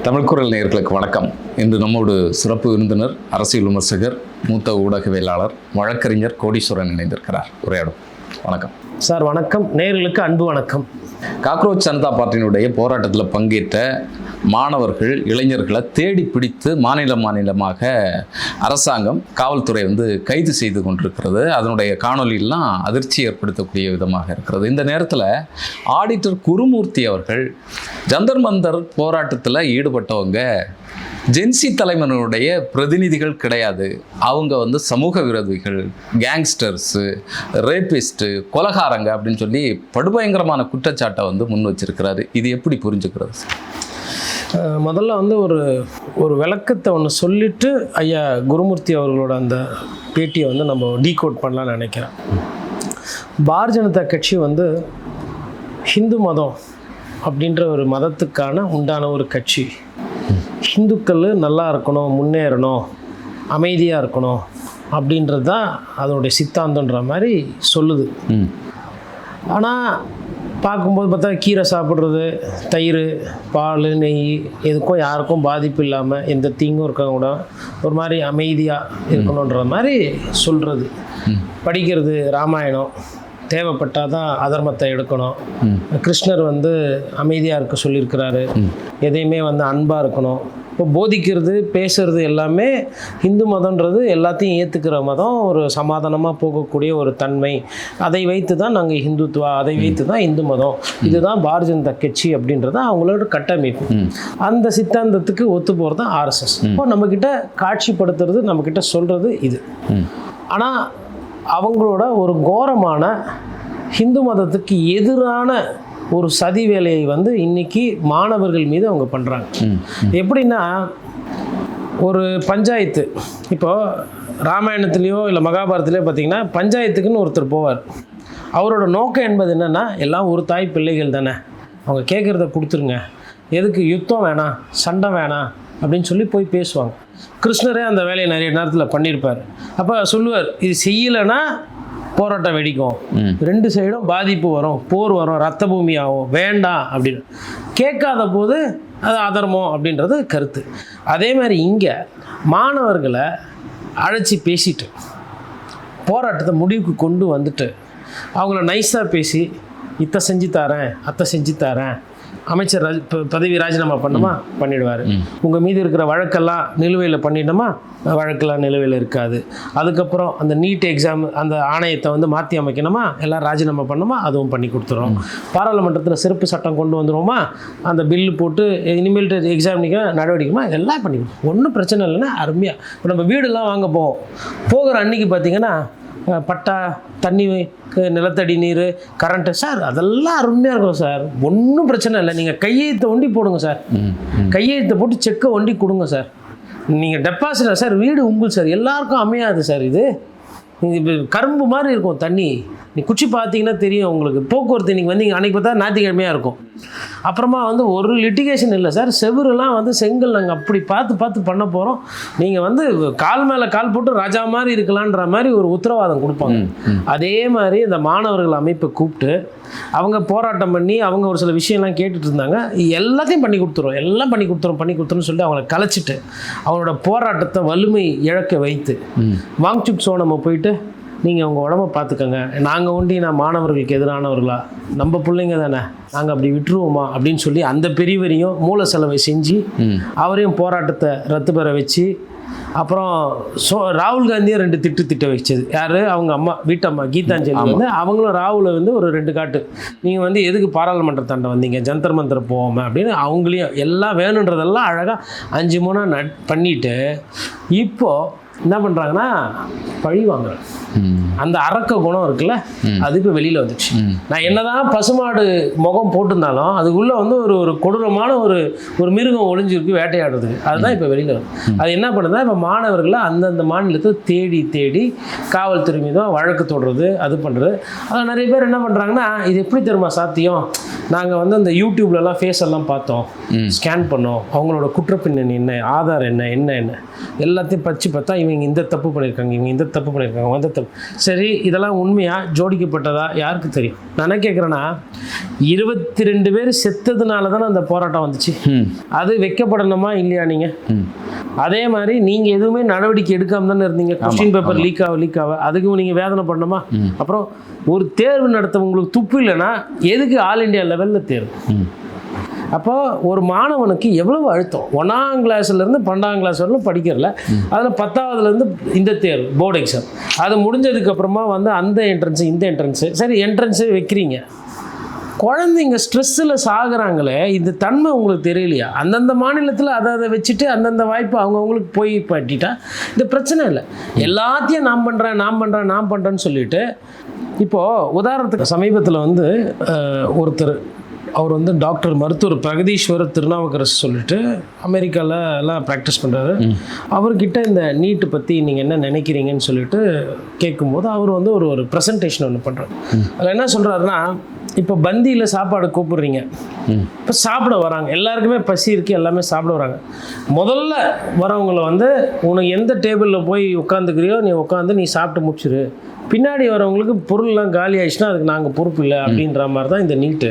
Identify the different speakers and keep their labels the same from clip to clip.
Speaker 1: தமிழ் குரல் நேயர்களுக்கு வணக்கம். இன்று நம்மோடு சிறப்பு விருந்தினர், அரசியல் விமர்சகர், மூத்த ஊடகவியலாளர், வழக்கறிஞர் கோடீஸ்வரன் இணைந்திருக்கிறார். உரையாடும். வணக்கம்
Speaker 2: சார். வணக்கம். நேயர்களுக்கு அன்பு வணக்கம்.
Speaker 1: காக்ரோச் ஜனதா பார்ட்டியினுடைய போராட்டத்தில் பங்கேற்ற மாணவர்கள், இளைஞர்களை தேடி பிடித்து மாநிலமாக அரசாங்கம், காவல்துறை கைது செய்து கொண்டிருக்கிறது. அதனுடைய காணொலியெல்லாம் அதிர்ச்சி ஏற்படுத்தக்கூடிய விதமாக இருக்கிறது. இந்த நேரத்தில் ஆடிட்டர் குருமூர்த்தி அவர்கள் ஜந்தர் மந்தர் போராட்டத்தில் ஈடுபட்டவங்க ஜென்சி தலைவனுடைய பிரதிநிதிகள் கிடையாது, அவங்க சமூக விரோதிகள், கேங்ஸ்டர்ஸு, ரேபிஸ்ட்டு, கொலகாரங்க அப்படின்னு சொல்லி படுபயங்கரமான குற்றச்சாட்டை முன் வச்சிருக்கிறாரு. இது எப்படி புரிஞ்சுக்கிறது?
Speaker 2: முதல்ல ஒரு விளக்கத்தை ஒன்று சொல்லிட்டு ஐயா குருமூர்த்தி அவர்களோட அந்த பேட்டியை நம்ம டீகோட் பண்ணலான்னு நினைக்கிறேன். பாரதிய ஜனதா கட்சி ஹிந்து மதம் அப்படின்ற ஒரு மதத்துக்கான உண்டான ஒரு கட்சி. ஹிந்துக்கள் நல்லா இருக்கணும், முன்னேறணும், அமைதியாக இருக்கணும் அப்படின்றது தான் அதனுடைய சித்தாந்தன்ற மாதிரி சொல்லுது. ஆனால் பார்க்கும்போது பார்த்தா கீரை சாப்பிட்றது, தயிர், பால், நெய் எதுக்கும் யாருக்கும் பாதிப்பு இல்லாமல் எந்த தீங்கும் இருக்க கூட ஒரு மாதிரி அமைதியாக இருக்கணுன்ற மாதிரி சொல்கிறது. படிக்கிறது ராமாயணம், தேவைப்பட்டால் தான் அதர்மத்தை எடுக்கணும். கிருஷ்ணர் அமைதியாக இருக்க சொல்லியிருக்கிறாரு. எதையுமே அன்பாக இருக்கணும். இப்போ போதிக்கிறது, பேசுறது எல்லாமே ஹிந்து மதம்ன்றது எல்லாத்தையும் ஏற்றுக்கிற மதம், ஒரு சமாதானமாக போகக்கூடிய ஒரு தன்மை. அதை வைத்து தான் நாங்கள் ஹிந்துத்துவா, அதை வைத்து தான் இந்து மதம், இதுதான் பாரதிய ஜனதா கட்சி அப்படின்றது அவங்களோட கட்டமைப்பு. அந்த சித்தாந்தத்துக்கு ஒத்து போகிறது தான் ஆர்எஸ்எஸ். இப்போ நம்மக்கிட்ட காட்சிப்படுத்துறது, நம்மக்கிட்ட சொல்கிறது இது. ஆனால் அவங்களோட ஒரு கோரமான ஹிந்து மதத்துக்கு எதிரான ஒரு சதி வேலையை இன்னைக்கு மாணவர்கள் மீது அவங்க பண்ணுறாங்க. எப்படின்னா, ஒரு பஞ்சாயத்து, இப்போது ராமாயணத்துலேயோ இல்லை மகாபாரதத்துலேயோ பார்த்திங்கன்னா பஞ்சாயத்துக்குன்னு ஒருத்தர் போவார். அவரோட நோக்கம் என்பது என்னென்னா, எல்லாம் ஒரு தாய் பிள்ளைகள் தானே, அவங்க கேட்குறத கொடுத்துருங்க, எதுக்கு யுத்தம் வேணாம், சண்டை வேணாம் அப்படின்னு சொல்லி போய் பேசுவாங்க. கிருஷ்ணரே அந்த வேலையை நிறைய நேரத்தில் பண்ணியிருப்பார். அப்போ சொல்லுவார், இது செய்யலைன்னா போராட்டம் வெடிக்கும், ரெண்டு சைடும் பாதிப்பு வரும், போர் வரும், ரத்த பூமி ஆகும், வேண்டாம் அப்படின்னு. கேட்காத போது அது அதர்மம் அப்படின்றது கருத்து. அதே மாதிரி இங்கே மாணவர்களை அழைச்சி பேசிட்டு போராட்டத்தை முடிவுக்கு கொண்டு வந்துட்டு அவங்கள நைஸாக பேசி, இத்தை செஞ்சு தரேன், அத்தை செஞ்சு தரேன், அமைச்சர் பதவி ராஜினாமா பண்ணுமா, பண்ணிடுவார். உங்கள் மீது இருக்கிற வழக்கெல்லாம் நிலுவையில் பண்ணிட்டோமா, வழக்கெல்லாம் நிலுவையில் இருக்காது. அதுக்கப்புறம் அந்த நீட் எக்ஸாம் அந்த ஆணையத்தை மாற்றி அமைக்கணுமா, எல்லாம் ராஜினாமா பண்ணுமா, அதுவும் பண்ணி கொடுத்துரும். பாராளுமன்றத்தில் சிறப்பு சட்டம் கொண்டு வந்துடுவோமா, அந்த பில்லு போட்டு இனிமேல்ட்டு எக்ஸாம் நடவடிக்கைமா, இதெல்லாம் பண்ணி கொடுக்கும். ஒன்றும் பிரச்சனை இல்லைன்னா அருமையாக. இப்போ நம்ம வீடெல்லாம் வாங்க போகிற அன்றைக்கி பார்த்திங்கன்னா பட்டா, தண்ணி, நிலத்தடி நீர், கரண்ட்டு, சார் அதெல்லாம் அருமையாக இருக்கும் சார், ஒன்றும் பிரச்சனை இல்லை. நீங்கள் கையெழுத்தை ஒண்டி போடுங்க சார், கையெழுத்தை போட்டு செக்கை ஒண்டி கொடுங்க சார், நீங்கள் டெபாசிட் சார், வீடு உங்கள் சார், எல்லாருக்கும் அமையாது சார். இது கரும்பு மாதிரி இருக்கும் தண்ணி, நீ குச்சி பார்த்தீங்கன்னா தெரியும் உங்களுக்கு. போக்குவரத்து நீங்கள் வந்தீங்க அன்றைக்கி பார்த்தா ஞாயிற்றுக்கிழமையாக இருக்கும். அப்புறமா ஒரு லிட்டிகேஷன் இல்லை சார், செவுருலாம் செங்கல் நாங்கள் அப்படி பார்த்து பண்ண போகிறோம். நீங்கள் கால் மேலே கால் போட்டு ராஜா மாதிரி இருக்கலான்ற மாதிரி ஒரு உத்தரவாதம் கொடுப்பாங்க. அதே மாதிரி இந்த மாணவர்கள் அமைப்பை கூப்பிட்டு அவங்க போராட்டம் பண்ணி அவங்க ஒரு சில விஷயம்லாம் கேட்டுட்டு இருந்தாங்க. எல்லாத்தையும் பண்ணி கொடுத்துரும், எல்லாம் பண்ணி கொடுத்துருன்னு சொல்லி அவங்கள கலைச்சிட்டு அவங்களோட போராட்டத்தை வலிமை இழக்க வைத்து வாங்சுக் சோனமை போயிட்டு நீங்கள் உங்கள் உடம்பை பார்த்துக்கோங்க, நாங்கள் நான் மாணவர்களுக்கு எதிரானவர்களா, நம்ம பிள்ளைங்க தானே, நாங்கள் அப்படி விட்டுருவோமா அப்படின்னு சொல்லி அந்த பெரியவரையும் மூல செலவை செஞ்சு அவரையும் போராட்டத்தை ரத்து பெற வச்சு, அப்புறம் ராகுல் காந்தியை 2 திட்ட வச்சது யார், அவங்க அம்மா, வீட்டம்மா கீதாஞ்சலி அவங்களும் ராகுலை ஒரு 2 காட்டு, நீங்கள் எதுக்கு பாராளுமன்றத்தாண்ட வந்தீங்க, ஜந்தர் மந்தர் போகாமல் அப்படின்னு அவங்களையும் எல்லாம் வேணுன்றதெல்லாம் அழகாக 5-3 பண்ணிவிட்டு இப்போது என்ன பண்ணுறாங்கன்னா பழி வாங்குறேன். அந்த அரக்க குணம் இருக்குல்ல, அது இப்போ வெளியில் வந்துச்சு. நான் என்னதான் பசுமாடு முகம் போட்டிருந்தாலும் அதுக்குள்ளே ஒரு கொடூரமான ஒரு மிருகம் ஒளிஞ்சிருக்கு வேட்டையாடுறதுக்கு, அதுதான் இப்போ வெளியில் வருது. அது என்ன பண்ணுதுன்னா, இப்போ மாணவர்களை அந்தந்த மாநிலத்தை தேடி காவல்துறை மீதும் வழக்கு தொடர்றது, அது பண்ணுறது. அதில் நிறைய பேர் என்ன பண்ணுறாங்கன்னா, இது எப்படி தெரியுமா சாத்தியம், நாங்கள் அந்த யூடியூப்லலாம் ஃபேஸ் எல்லாம் பார்த்தோம், ஸ்கேன் பண்ணோம், அவங்களோட குற்றப்பின்னணி என்ன, ஆதார் என்ன எல்லாத்தையும் பார்த்தா இவங்க இந்த தப்பு பண்ணியிருக்காங்க, இவங்க இந்த தப்பு பண்ணியிருக்காங்க, அந்த தப்பு. சரி, இதெல்லாம் உண்மையாக ஜோடிக்கப்பட்டதா யாருக்கு தெரியும்? நான் என்ன கேட்குறேன்னா, 22 பேர் செத்ததுனால தானே அந்த போராட்டம் வந்துச்சு. அது வைக்கப்படணுமா இல்லையா? நீங்கள் அதே மாதிரி நீங்கள் எதுவுமே நடவடிக்கை எடுக்காம தானே இருந்தீங்க. கொஸ்டின் பேப்பர் லீக் ஆக அதுக்கு நீங்கள் வேதனை பண்ணணுமா? அப்புறம் ஒரு தேர்வு நடத்தவங்களுக்கு துப்பு இல்லைன்னா எதுக்கு ஆல் இண்டியா லெவலில் தேர்வு? அப்போ ஒரு மாணவனுக்கு எவ்வளவு அழுத்தம். 1ஆம் கிளாஸ்லேருந்து 12ஆம் கிளாஸ் வரலும் படிக்கிறல, அதில் 10ஆவதுலேருந்து இந்த தேர்வு போர்டு எக்ஸாம், அது முடிஞ்சதுக்கப்புறமா வந்து அந்த என்ட்ரன்ஸு இந்த என்ட்ரன்ஸு. சரி, என்ட்ரன்ஸு வைக்கிறீங்க, குழந்தைங்க ஸ்ட்ரெஸ்ஸில் சாகுறாங்களே, இந்த தன்மை உங்களுக்கு தெரியலையா? அந்தந்த மாநிலத்தில் அதை வச்சுட்டு அந்தந்த வாய்ப்பு அவங்கவுங்களுக்கு போய் பட்டிட்டா இந்த பிரச்சனை இல்லை. எல்லாத்தையும் நான் பண்ணுறேன்னு சொல்லிட்டு. இப்போது உதாரணத்துக்கு சமீபத்தில் வந்து ஒருத்தர், அவர் வந்து டாக்டர் மருத்துவர் பிரகதீஸ்வரர் திருநாவுக்கரசு சொல்லிட்டு அமெரிக்காவில் எல்லாம் ப்ராக்டிஸ் பண்ணுறாரு. அவர்கிட்ட இந்த நீட்டு பற்றி நீங்கள் என்ன நினைக்கிறீங்கன்னு சொல்லிட்டு கேட்கும்போது அவர் வந்து ஒரு ப்ரெசன்டேஷன் ஒன்று பண்ணுறாரு. அதில் என்ன சொல்கிறாருன்னா, இப்போ பந்தியில் சாப்பாடு கூப்பிடுறீங்க, இப்போ சாப்பிட வராங்க, எல்லாருக்குமே பசி இருக்குது, எல்லாமே சாப்பிட வராங்க. முதல்ல வரவங்களை வந்து உனக்கு எந்த டேபிளில் போய் உட்காந்துக்கிறியோ நீ உட்காந்து நீ சாப்பிட்டு முடிச்சிரு, பின்னாடி வரவங்களுக்கு பொருள்லாம் காலி ஆயிடுச்சுன்னா அதுக்கு நாங்கள் பொறுப்பு இல்லை அப்படின்ற மாதிரி தான் இந்த நீட்டு.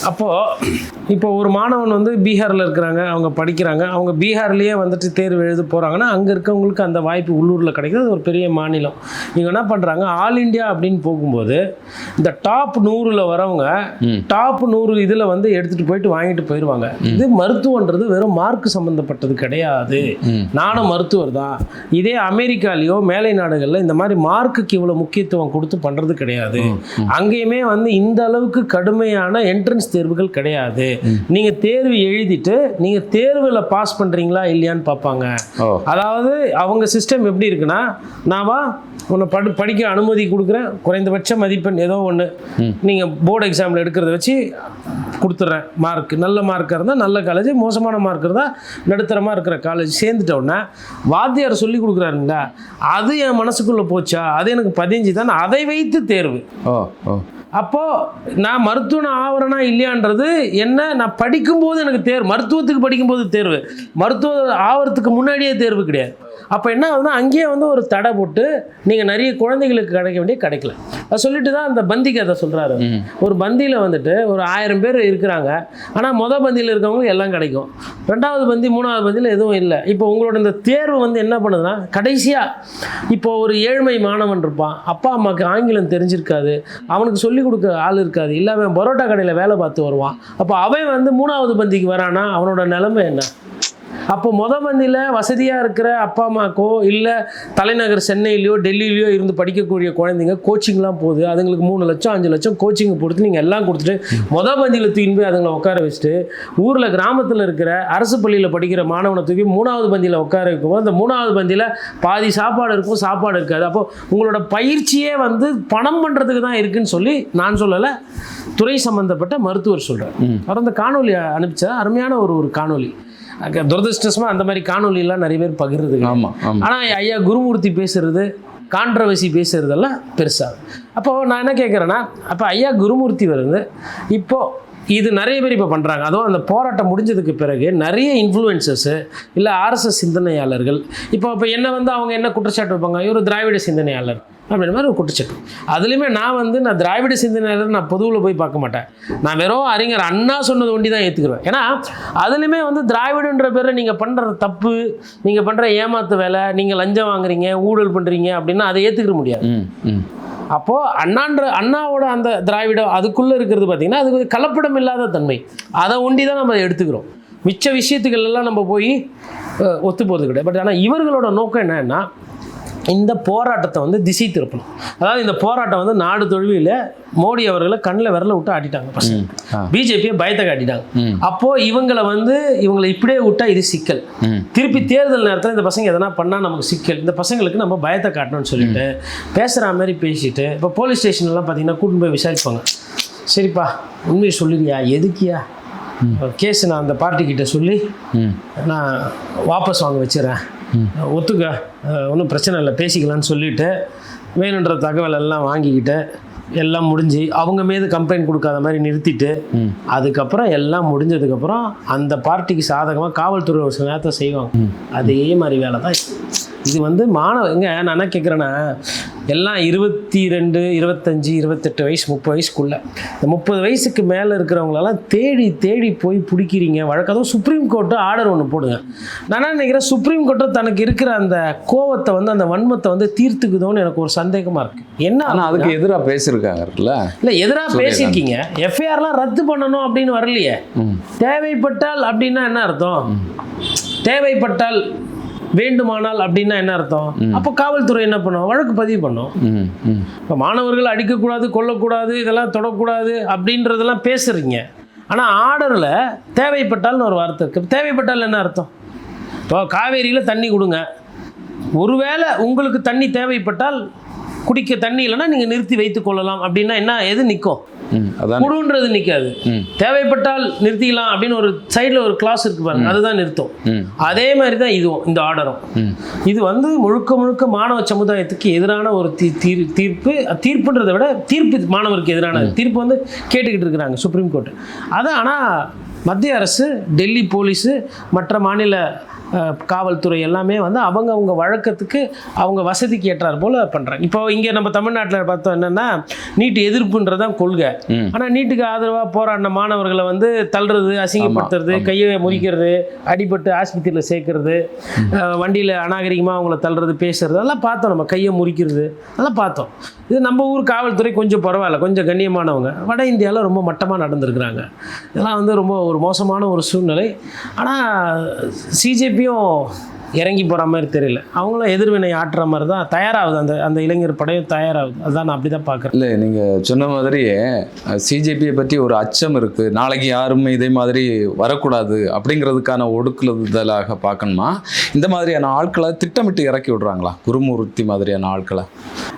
Speaker 2: அப்போது இப்போ ஒரு மாணவன் வந்து பீகாரில் இருக்கிறாங்க, அவங்க படிக்கிறாங்க, அவங்க பீகார்லேயே வந்துட்டு தேர்வு எழுத போகிறாங்கன்னா அங்கே இருக்கவங்களுக்கு அந்த வாய்ப்பு உள்ளூரில் கிடைக்கிறது. ஒரு பெரிய மாநிலம். இவங்க என்ன பண்ணுறாங்க, ஆல் இண்டியா அப்படின்னு போகும்போது இந்த டாப் 100ல் வரவங்க டாப் 100 இதில் வந்து எடுத்துகிட்டு போயிட்டு வாங்கிட்டு போயிடுவாங்க. இது மருத்துவன்றது வெறும் மார்க் சம்மந்தப்பட்டது கிடையாது. நானும் மருத்துவர் தான். இதே அமெரிக்காலேயோ மேலை நாடுகளில் இந்த மாதிரி மார்க்குக்கு இவ்வளோ முக்கியத்துவம் கொடுத்து பண்ணுறது கிடையாது. அங்கேயுமே வந்து இந்த அளவுக்கு கடுமையான என்ட்ரன்ஸ் தேர்வுகள் கிடையாது. நீங்க தேர்வு எழுதிட்டு நீங்க தேர்வுல பாஸ் பண்றீங்களா இல்லையான்னு பார்ப்பாங்க. அதாவது அவங்க சிஸ்டம் எப்படி இருக்குன்னா, நான் உன்னை படிக்க அனுமதி கொடுக்குறேன், குறைந்தபட்ச மதிப்பெண் ஏதோ ஒன்று நீங்கள் போர்டு எக்ஸாமில் எடுக்கிறத வச்சு கொடுத்துட்றேன். மார்க் நல்ல மார்க்காக இருந்தால் நல்ல காலேஜ், மோசமான மார்க் இருந்தால் நடுத்தரமாக இருக்கிற காலேஜ். சேர்ந்துட்டோன்னா வாத்தியார் சொல்லி கொடுக்குறாருங்களா, அது என் மனசுக்குள்ளே போச்சா, அது எனக்கு 15 தான், அதை வைத்து தேர்வு. அப்போது நான் மருத்துவன் ஆவறனா இல்லையான்றது என்ன, நான் படிக்கும்போது எனக்கு தேர்வு, மருத்துவத்துக்கு படிக்கும்போது தேர்வு, மருத்துவ ஆவறதுக்கு முன்னாடியே தேர்வு கிடையாது. அப்போ என்ன ஆகுதுன்னா, அங்கேயே வந்து ஒரு தடை போட்டு நீங்கள் நிறைய குழந்தைகளுக்கு கிடைக்க வேண்டிய கிடைக்கல. அதை சொல்லிட்டு தான் அந்த பந்திக்கு அதை சொல்கிறாரு. ஒரு பந்தியில் வந்துட்டு ஒரு 1000 பேர் இருக்கிறாங்க, ஆனால் மொதல் பந்தியில் இருக்கவங்களுக்கு எல்லாம் கிடைக்கும், 2வது பந்தி 3வது பந்தியில் எதுவும் இல்லை. இப்போ உங்களோட இந்த தேர்வு வந்து என்ன பண்ணுதுன்னா, கடைசியாக இப்போ ஒரு ஏழ்மை மாணவன் இருப்பான், அப்பா அம்மாவுக்கு ஆங்கிலம் தெரிஞ்சிருக்காது, அவனுக்கு சொல்லிக் கொடுக்க ஆள் இருக்காது, இல்லை அவன் பரோட்டா கடையில் வேலை பார்த்து வருவான். அப்போ அவன் வந்து 3வது பந்திக்கு வரானா, அவனோட நிலைமை என்ன? அப்போ பந்தியில் வசதியாக இருக்கிற அப்பா அம்மாக்கோ இல்லை தலைநகர் சென்னையிலையோ டெல்லியிலையோ இருந்து படிக்கக்கூடிய குழந்தைங்க கோச்சிங்லாம் போகுது, அதுங்களுக்கு 3 லட்சம் 5 லட்சம் கோச்சிங் கொடுத்து நீங்கள் எல்லாம் கொடுத்துட்டு பந்தியில் தூக்கி போய் அதுங்களை உட்கார வச்சுட்டு, ஊரில் கிராமத்தில் இருக்கிற அரசு பள்ளியில் படிக்கிற மாணவனை தூக்கி 3வது பந்தியில் உட்கார வைக்கும்போது அந்த 3வது பந்தியில் பாதி சாப்பாடு இருக்கும், சாப்பாடு இருக்காது. அப்போது உங்களோட பயிற்சியே வந்து பணம் பண்ணுறதுக்கு தான் இருக்குன்னு சொல்லி நான் சொல்லலை, துறை சம்மந்தப்பட்ட மருத்துவர் சொல்கிறார். அவர் அந்த காணொலி அனுப்பிச்சா அருமையான ஒரு காணொலி. துரதிருஷ்டமாக அந்த மாதிரி காணொலியெல்லாம் நிறைய பேர் பகிர்றது. ஆனால் ஐயா குருமூர்த்தி பேசுறது, கான்ட்ரவர்சி பேசுறதெல்லாம் பெருசாக. அப்போது நான் என்ன கேட்குறேன்னா, அப்போ ஐயா குருமூர்த்தி வந்து இப்போது இது நிறைய பேர் இப்போ பண்ணுறாங்க. அதுவும் அந்த போராட்டம் முடிஞ்சதுக்கு பிறகு நிறைய இன்ஃப்ளூயன்சர்ஸு இல்லை ஆர்எஸ்எஸ் சிந்தனையாளர்கள் இப்போ என்ன வந்து அவங்க என்ன குற்றச்சாட்டு வைப்பாங்க, இவர் திராவிட சிந்தனையாளர் அப்படின்ற மாதிரி ஒரு குற்றச்சாட்டு. அதுலேயுமே நான் திராவிட சிந்தனையாளர் நான் பொதுவில் போய் பார்க்க மாட்டேன். நான் வெறும் அறிஞர் அண்ணா சொன்னது ஒண்டி தான் ஏற்றுக்குருவேன். ஏன்னா அதுலேயுமே வந்து திராவிடன்ற பேரில் நீங்கள் பண்ணுற தப்பு, நீங்கள் பண்ணுற ஏமாத்து வேலை, நீங்கள் லஞ்சம் வாங்குறீங்க, ஊழல் பண்ணுறீங்க அப்படின்னா அதை ஏற்றுக்கிற முடியாது. அப்போது அண்ணாவோட அந்த திராவிடம் அதுக்குள்ளே இருக்கிறது பார்த்திங்கன்னா அது கலப்படம் இல்லாத தன்மை, அதை ஒண்டி தான் நம்ம எடுத்துக்கிறோம். மிச்ச விஷயத்துக்கள் எல்லாம் நம்ம போய் ஒத்து போகிறது கிடையாது. பட் ஆனால் இவர்களோட நோக்கம் என்னன்னா, இந்த போராட்டத்தை வந்து திசை திருப்பணும். அதாவது இந்த போராட்டம் வந்து நாடு தொழுவியில் மோடி அவர்களை கண்ணில் விரல விட்டு ஆட்டிட்டாங்க பசங்க, பிஜேபியை பயத்தை காட்டிட்டாங்க. அப்போது இவங்களை இப்படியே விட்டால் இது சிக்கல், திருப்பி தேர்தல் நேரத்தில் இந்த பசங்க எதனா பண்ணால் நமக்கு சிக்கல், இந்த பசங்களுக்கு நம்ம பயத்தை காட்டணும்னு சொல்லிட்டு பேசுகிற மாதிரி பேசிட்டு, இப்போ போலீஸ் ஸ்டேஷன்லாம் பார்த்தீங்கன்னா கூட்டின்னு போய் விசாரிப்பாங்க. சரிப்பா உண்மையை சொல்லிடுறியா, எதுக்கியா கேஸ், நான் அந்த பார்ட்டிக்கிட்ட சொல்லி நான் வாபஸ் வாங்க வச்சுறேன், ஒத்துக்க ஒன்றும் பிரச்சனை இல்லை பேசிக்கலான்னு சொல்லிவிட்டு வேணுன்ற தகவல் எல்லாம் வாங்கிக்கிட்டு எல்லாம் முடிஞ்சு அவங்க மீது கம்ப்ளைண்ட் கொடுக்காத மாதிரி நிறுத்திட்டு, அதுக்கப்புறம் எல்லாம் முடிஞ்சதுக்கப்புறம் அந்த பார்ட்டிக்கு சாதகமாக காவல்துறை ஒரு சில நேரத்தை செய்வாங்க. அதே மாதிரி வேலை தான் இது வந்து மாணவங்க நான் என்ன கேட்குறேன்னா, எல்லாம் 22, 25, 28 வயசு 30 வயசுக்குள்ளே, இந்த 30 வயசுக்கு மேலே இருக்கிறவங்களெல்லாம் தேடி தேடி போய் பிடிக்கிறீங்க வழக்கு. அதுவும் சுப்ரீம் கோர்ட்டு ஆர்டர் ஒன்று போடுங்க. நான் என்ன நினைக்கிறேன், சுப்ரீம் கோர்ட்டை தனக்கு இருக்கிற அந்த கோவத்தை வந்து அந்த வன்மத்தை வந்து தீர்த்துக்குதோன்னு எனக்கு ஒரு சந்தேகமாக இருக்குது. என்ன
Speaker 1: ஆனால் அதுக்கு எதிராக பேசியிருக்காங்கல்ல?
Speaker 2: இல்லை, எதிராக பேசியிருக்கீங்க. எஃப்ஐஆர்லாம் ரத்து பண்ணணும் அப்படின்னு வரலையே. தேவைப்பட்டால் அப்படின்னா என்ன அர்த்தம்? தேவைப்பட்டால் வேண்டுமானால் அப்படின்னா என்ன அர்த்தம்? அப்போ காவல்துறை என்ன பண்ணும்? வழக்கு பதிவு பண்ணும். இப்போ மாணவர்கள் அடிக்கக்கூடாது, கொல்லக்கூடாது, இதெல்லாம் தொடக்கூடாது அப்படின்றதெல்லாம் பேசுறீங்க. ஆனால் ஆர்டரில் தேவைப்பட்டால்னு ஒரு வார்த்தை இருக்குது. தேவைப்பட்டால் என்ன அர்த்தம்? இப்போ காவேரியில் தண்ணி கொடுங்க, ஒருவேளை உங்களுக்கு தண்ணி தேவைப்பட்டால், குடிக்க தண்ணி இல்லைன்னா நீங்கள் நிறுத்தி வைத்துக் கொள்ளலாம் அப்படின்னா என்ன, எது நிற்கும்? குடுன்றது நிற்காது. தேவைப்பட்டால் நிறுத்திக்கலாம் அப்படின்னு ஒரு சைடில் ஒரு கிளாஸ் இருக்கு பாருங்க, அதுதான் நிறுத்தும். அதே மாதிரி தான் இதுவும், இந்த ஆர்டரும். இது வந்து முழுக்க முழுக்க மாணவ சமுதாயத்துக்கு எதிரான ஒரு தீர்ப்புன்றதை விட தீர்ப்பு மாணவருக்கு எதிரான தீர்ப்பு வந்து கேட்டுக்கிட்டு இருக்கிறாங்க சுப்ரீம் கோர்ட். அது ஆனால் மத்திய அரசு, டெல்லி போலீஸு, மற்ற மாநில காவல்துறை எல்லாமே வந்து அவங்க வழக்கத்துக்கு அவங்க வசதிக்கு ஏற்றார் போல் பண்ணுறாங்க. இப்போ இங்கே நம்ம தமிழ்நாட்டில் பார்த்தோம் என்னென்னா, நீட் எதிர்ப்புன்றதான் கொள்கை. ஆனால் நீட்டுக்கு ஆதரவாக போராடின மாணவர்களை வந்து தள்ளுறது, அசிங்கப்படுத்துறது, கையை முறிக்கிறது, அடிபட்டு ஆஸ்பத்திரியில் சேர்க்கறது, வண்டியில் அநாகரிகமாக அவங்கள தள்ளுறது, பேசுறது, அதெல்லாம் பார்த்தோம். நம்ம கையை முறிக்கிறது அதெல்லாம் பார்த்தோம். இது நம்ம ஊர் காவல்துறை கொஞ்சம் பரவாயில்ல, கொஞ்சம் கண்ணியமானவங்க. வட இந்தியாவில் ரொம்ப மட்டமாக நடந்திருக்கிறாங்க. இதெல்லாம் வந்து ரொம்ப ஒரு மோசமான ஒரு சூழ்நிலை. ஆனால் சிஜேபியும் இறங்கி போகிற மாதிரி தெரியல. அவங்களும் எதிர்வினை ஆற்றுற மாதிரி தான் தயாராகுது, அந்த இளைஞர் படையும் தயாராகுது. அதுதான் நான் அப்படி தான் பார்க்குறேன்.
Speaker 1: இல்லை, நீங்கள் சொன்ன மாதிரியே சிஜேபியை பற்றி ஒரு அச்சம் இருக்குது. நாளைக்கு யாருமே இதே மாதிரி வரக்கூடாது அப்படிங்கிறதுக்கான ஒடுக்குதலாக பார்க்கணுமா? இந்த மாதிரியான ஆட்களை திட்டமிட்டு இறக்கி விடுறாங்களா, குருமூர்த்தி மாதிரியான ஆட்களை?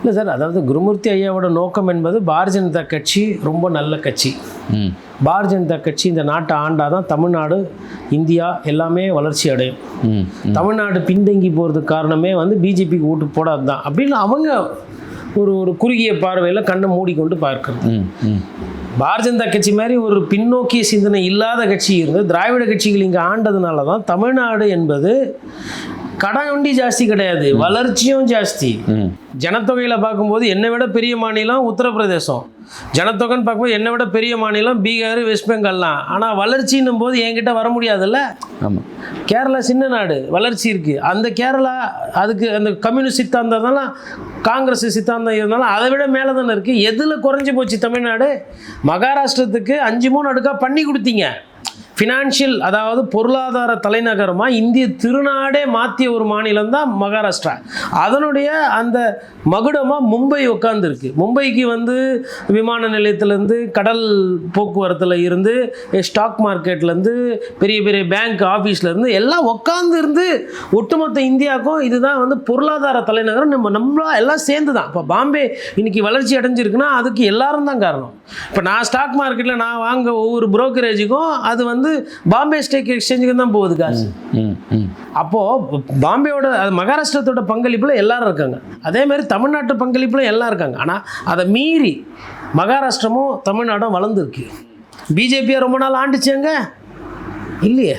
Speaker 2: இல்லை சார், அதாவது குருமூர்த்தி ஐயாவோட நோக்கம் என்பது பாரதிய ஜனதா கட்சி ரொம்ப நல்ல கட்சி. பாரதிய ஜனதா கட்சி இந்த நாட்டை ஆண்டாதான் தமிழ்நாடு, இந்தியா எல்லாமே வளர்ச்சி அடையும். தமிழ்நாடு பின்தங்கி போகிறதுக்கு காரணமே வந்து பிஜேபிக்கு ஓட்டு போடாது தான் அப்படின்னு அவங்க ஒரு குறுகிய பார்வையில் கண்ணை மூடிக்கொண்டு பார்க்கறது. பாரதிய ஜனதா கட்சி மாதிரி ஒரு பின்னோக்கிய சிந்தனை இல்லாத கட்சி இருந்து திராவிட கட்சிகள் இங்கே ஆண்டதுனால தான் தமிழ்நாடு என்பது கடன் ஒண்டி ஜாஸ்தி கிடையாது, வளர்ச்சியும் ஜாஸ்தி. ஜனத்தொகையில் பார்க்கும்போது என்னை விட பெரிய மாநிலம் உத்தரப்பிரதேசம், ஜனத்தொகைன்னு பார்க்கும்போது என்னை விட பெரிய மாநிலம் பீகார், வெஸ்ட் பெங்கால்லாம். ஆனால் வளர்ச்சின்னும் போது என்கிட்ட வர முடியாதுல்ல. ஆமாம், கேரளா சின்ன நாடு, வளர்ச்சி இருக்குது. அந்த கேரளா அதுக்கு அந்த கம்யூனிஸ்ட் சித்தாந்தம்லாம், காங்கிரஸ் சித்தாந்தம் இருந்தாலும் அதை விட மேலே தானே இருக்குது. எதில் குறைஞ்சி போச்சு தமிழ்நாடு? மகாராஷ்டிரத்துக்கு 5-3 அடுக்காக பண்ணி கொடுத்தீங்க. ஃபினான்ஷியல், அதாவது பொருளாதார தலைநகரமாக இந்திய திருநாடே மாற்றிய ஒரு மாநிலம் தான் மகாராஷ்டிரா. அதனுடைய அந்த மகுடமாக மும்பை உட்காந்துருக்கு. மும்பைக்கு வந்து விமான நிலையத்திலேருந்து, கடல் போக்குவரத்தில் இருந்து, ஸ்டாக் மார்க்கெட்லேருந்து, பெரிய பெரிய பேங்க் ஆஃபீஸ்லேருந்து எல்லாம் உட்காந்து இருந்து ஒட்டுமொத்த இந்தியாவுக்கும் இதுதான் வந்து பொருளாதார தலைநகரம். நம்மளா எல்லாம் சேர்ந்து தான். இப்போ பாம்பே இன்னைக்கு வளர்ச்சி அடைஞ்சிருக்குன்னா அதுக்கு எல்லாரும் தான் காரணம். இப்போ நான் ஸ்டாக் மார்க்கெட்டில் நான் வாங்க ஒவ்வொரு புரோக்கரேஜுக்கும் அது வந்து பாம்பே ஸ்டாக் எக்ஸ்சேஞ்சுக்கு தான் போகுது காசு. அப்போது பாம்பேயோட மகாராஷ்டிரத்தோட பங்களிப்பில் எல்லாரும் இருக்காங்க. அதே மாதிரி தமிழ்நாட்டு பங்களிப்பில் எல்லாம் இருக்காங்க. ஆனால் அதை மீறி மகாராஷ்டிரமும் தமிழ்நாடும் வளர்ந்துருக்கு. பிஜேபியை ரொம்ப நாள் ஆண்டுச்சாங்க இல்லையே.